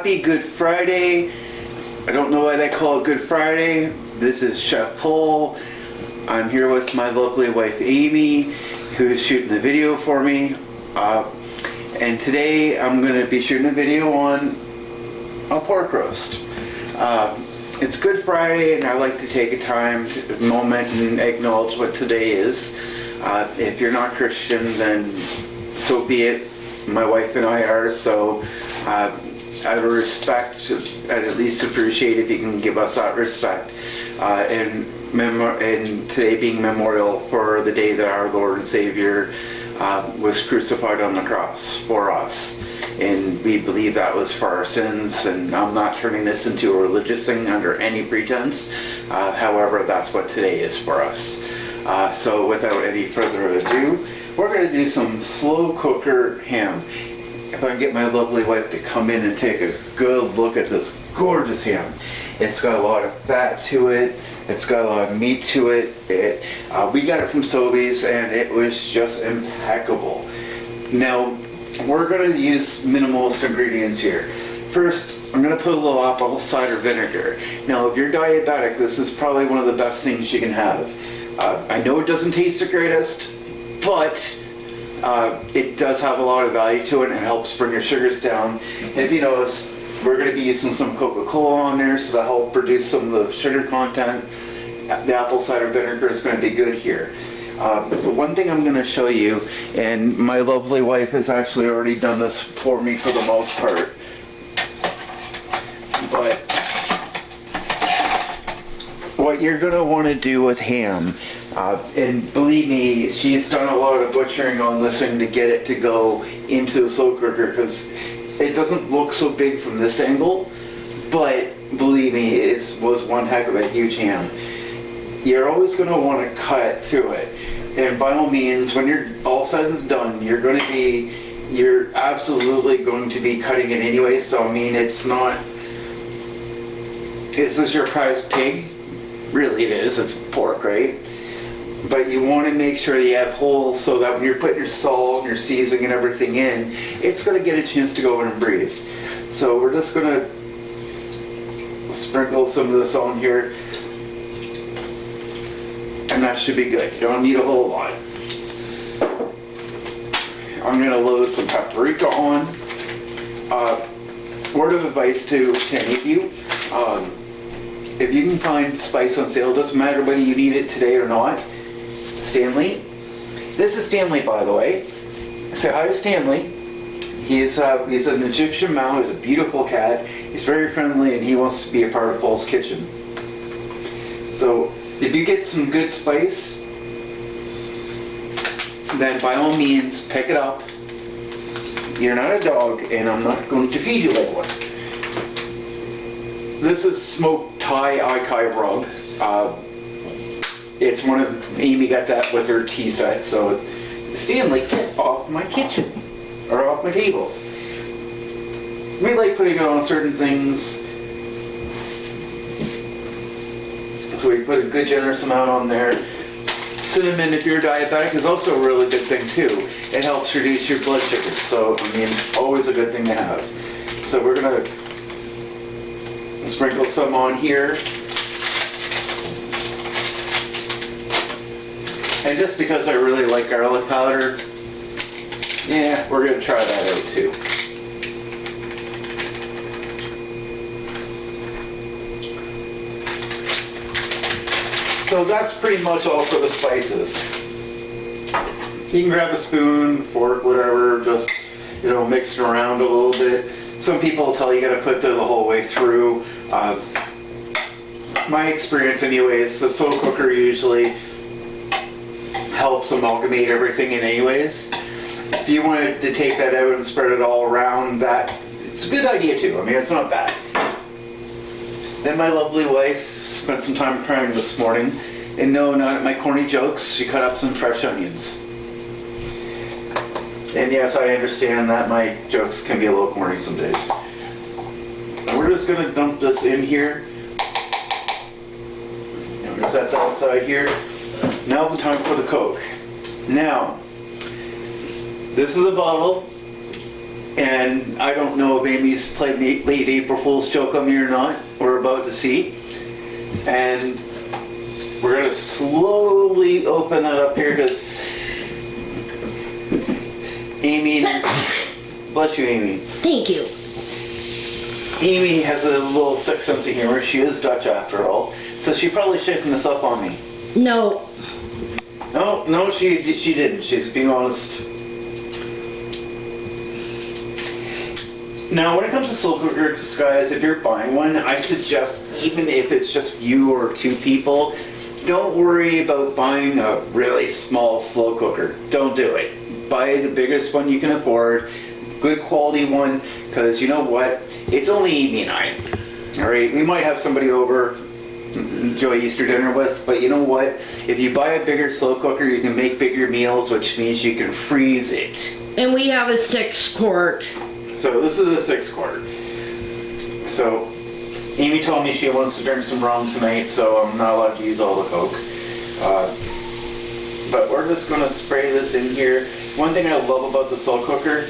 Happy Good Friday. I don't know why they call it Good Friday. This is Chef Poul. I'm here with my lovely wife Amy, who's shooting the video for me. And today I'm going to be shooting a video on a pork roast. It's Good Friday, and I like to take a moment and acknowledge what today is. If you're not Christian, then so be it. My wife and I are, so I would respect, I'd at least appreciate if you can give us that respect. And today being memorial for the day that our Lord and Savior was crucified on the cross for us. And we believe that was for our sins, and I'm not turning this into a religious thing under any pretense. However, that's what today is for us. So without any further ado, we're going to do some slow cooker ham. If I can get my lovely wife to come in and take a good look at this gorgeous ham. It's got a lot of fat to it. It's got a lot of meat to it. We got it from Sobeys, and it was just impeccable. Now, we're going to use minimalist ingredients here. First, I'm going to put a little apple cider vinegar. Now, if you're diabetic, this is probably one of the best things you can have. I know it doesn't taste the greatest, but it does have a lot of value to it, and it helps bring your sugars down. And if you notice, we're going to be using some Coca-Cola on there, so to help reduce some of the sugar content. The apple cider vinegar is going to be good here. The one thing I'm going to show you, and my lovely wife has actually already done this for me for the most part, but what you're going to want to do with ham, and believe me, she's done a lot of butchering on this thing to get it to go into the slow cooker, because it doesn't look so big from this angle, but believe me, it was one heck of a huge ham. You're always going to want to cut through it, and by all means, when you're all said and done, you're absolutely going to be cutting it anyway. So I mean, it's not, is this your prized pig? Really, it is. It's pork, right? But you want to make sure you have holes so that when you're putting your salt and your seasoning and everything in, it's going to get a chance to go in and breathe. So we're just going to sprinkle some of this on here, and that should be good. You don't need a whole lot. I'm going to load some paprika on. Word of advice to any of you, if you can find spice on sale, it doesn't matter whether you need it today or not. Stanley. This is Stanley, by the way. Say hi to Stanley. He's an Egyptian Mao. He's a beautiful cat. He's very friendly, and he wants to be a part of Paul's kitchen. So if you get some good spice, then by all means pick it up. You're not a dog, and I'm not going to feed you like one. This is smoked Thai Aikai rub. It's one of, Amy got that with her tea set, so Stanley, get off my kitchen, or off my table. We like putting it on certain things, so we put a good generous amount on there. Cinnamon, if you're diabetic, is also a really good thing too. It helps reduce your blood sugar, so I mean, always a good thing to have. So we're gonna sprinkle some on here. And just because I really like garlic powder, yeah, we're going to try that out too. So that's pretty much all for the spices. You can grab a spoon, fork, whatever, just, mix it around a little bit. Some people tell you got to put the whole way through. My experience anyways, the slow cooker usually helps amalgamate everything in anyways. If you wanted to take that out and spread it all around, it's a good idea too. I mean, it's not bad. Then my lovely wife spent some time crying this morning, and no, not at my corny jokes, she cut up some fresh onions. And yes, I understand that my jokes can be a little corny some days. And we're just going to dump this in here. And we're going to set that aside here. Now the time for the Coke. Now, this is a bottle And I don't know if Amy's played late April Fool's joke on me or not. We're about to see. And we're going to slowly open that up here because Amy, bless you, Amy. Thank you. Amy has a little sick sense of humor. She is Dutch after all. So she probably shaking this up on me. No. No, she didn't. She's being honest. Now, when it comes to slow cookers, guys, if you're buying one, I suggest, even if it's just you or two people, don't worry about buying a really small slow cooker. Don't do it. Buy the biggest one you can afford, good quality one, because you know what? It's only Amy and I. All right, we might have somebody over, enjoy Easter dinner with, but you know what? If you buy a bigger slow cooker, you can make bigger meals, which means you can freeze it. And we have a 6-quart. So this is a 6-quart. So Amy told me she wants to drink some rum tonight, so I'm not allowed to use all the Coke. But we're just going to spray this in here. One thing I love about the slow cooker,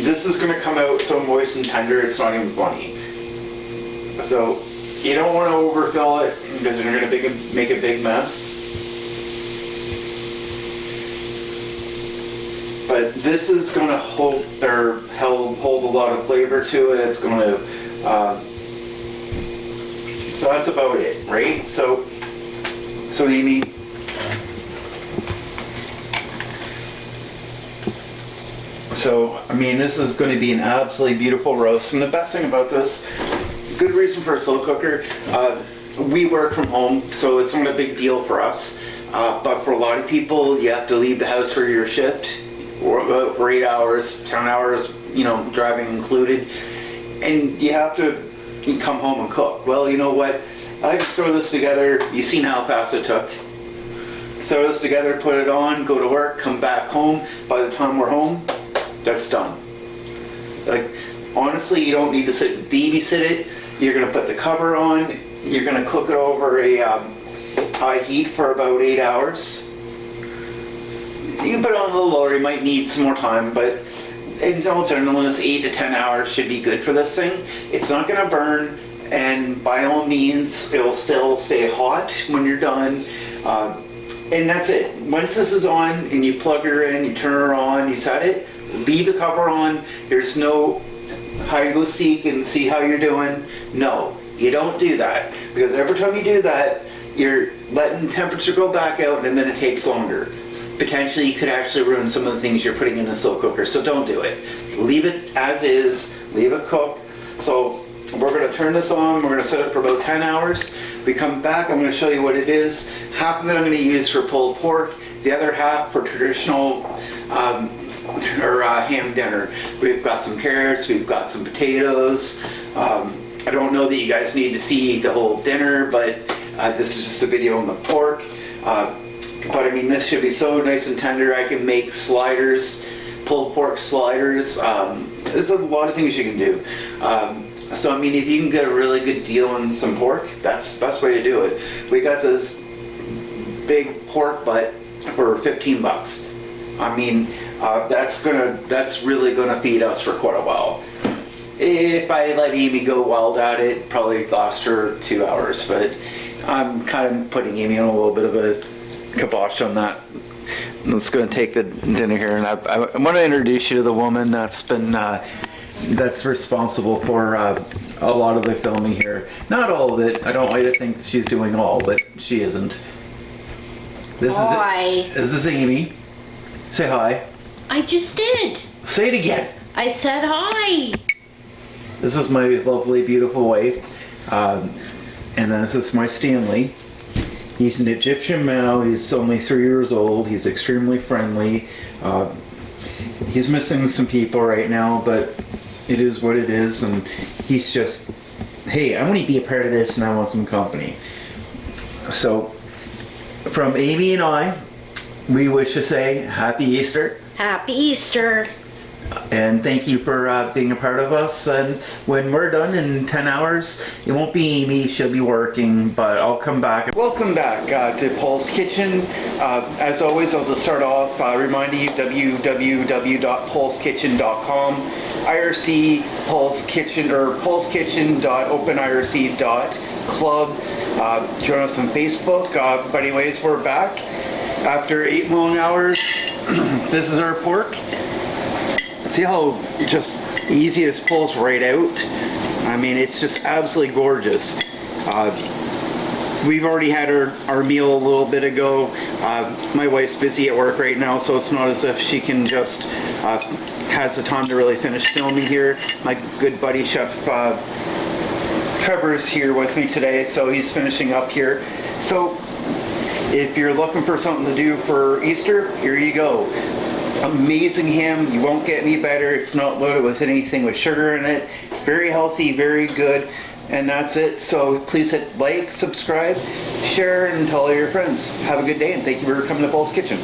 this is going to come out so moist and tender it's not even funny. So you don't want to overfill it because you're going to make a big mess. But this is going to hold a lot of flavor to it. It's going to, so that's about it, right? So Amy, I mean, this is going to be an absolutely beautiful roast. And the best thing about this, good reason for a slow cooker, we work from home, so it's not a big deal for us. But for a lot of people, you have to leave the house for your shift. For 8 hours, 10 hours, you know, driving included, and you have to come home and cook. Well, you know what? I just throw this together. You've seen how fast it took. Throw this together, put it on, go to work, come back home. By the time we're home, that's done. Like, honestly, you don't need to sit and babysit it. You're gonna put the cover on. You're gonna cook it over a high heat for about 8 hours. You can put it on a little lower, you might need some more time, but in all gentleness, 8 to 10 hours should be good for this thing. It's not going to burn, and by all means, it'll still stay hot when you're done. And that's it. Once this is on, and you plug her in, you turn her on, you set it, leave the cover on. There's no hide and go seek and see how you're doing. No, you don't do that, because every time you do that, you're letting temperature go back out, and then it takes longer. Potentially, you could actually ruin some of the things you're putting in the slow cooker, so don't do it. Leave it as is, leave it cook. So we're going to turn this on, we're going to set it for about 10 hours. We come back, I'm going to show you what it is. Half of it I'm going to use for pulled pork, the other half for traditional ham dinner. We've got some carrots, we've got some potatoes. I don't know that you guys need to see the whole dinner, but this is just a video on the pork. But I mean, this should be so nice and tender. I can make sliders, pulled pork sliders. There's a lot of things you can do. So I mean, if you can get a really good deal on some pork, that's the best way to do it. We got this big pork butt for 15 bucks. I mean, that's really gonna feed us for quite a while. If I let Amy go wild at it, probably lost her 2 hours, but I'm kind of putting Amy on a little bit of a kibosh on that. Let's go and take the dinner here, and I want to introduce you to the woman that's been that's responsible for a lot of the filming here. Not all of it. I don't like to think she's doing all, but she isn't. This is Amy. Say hi. I just did. Say it again. I said hi. This is my lovely, beautiful wife, and then this is my Stanley. He's an Egyptian Mao. He's only 3 years old. He's extremely friendly. He's missing some people right now, but it is what it is. And he's just, hey, I want to be a part of this, and I want some company. So, from Amy and I, we wish to say Happy Easter. Happy Easter. And thank you for being a part of us. And when we're done in 10 hours, it won't be Amy, she'll be working, but I'll come back. Welcome back to Poul's Kitchen. As always, I'll just start off reminding you www.poulskitchen.com, IRC Poul's Kitchen, or poulskitchen.openirc.club. Join us on Facebook. But anyways, we're back after 8 long hours. This is our pork. See how just easy this pulls right out? I mean, it's just absolutely gorgeous. We've already had our meal a little bit ago. My wife's busy at work right now, so it's not as if she can just has the time to really finish filming here. My good buddy Chef Trevor's here with me today, so he's finishing up here. So if you're looking for something to do for Easter, here you go. Amazing ham, you won't get any better. It's not loaded with anything with sugar in it. Very healthy, very good, and that's it. So please hit like, subscribe, share, and tell all your friends. Have a good day, and thank you for coming to Poul's Kitchen.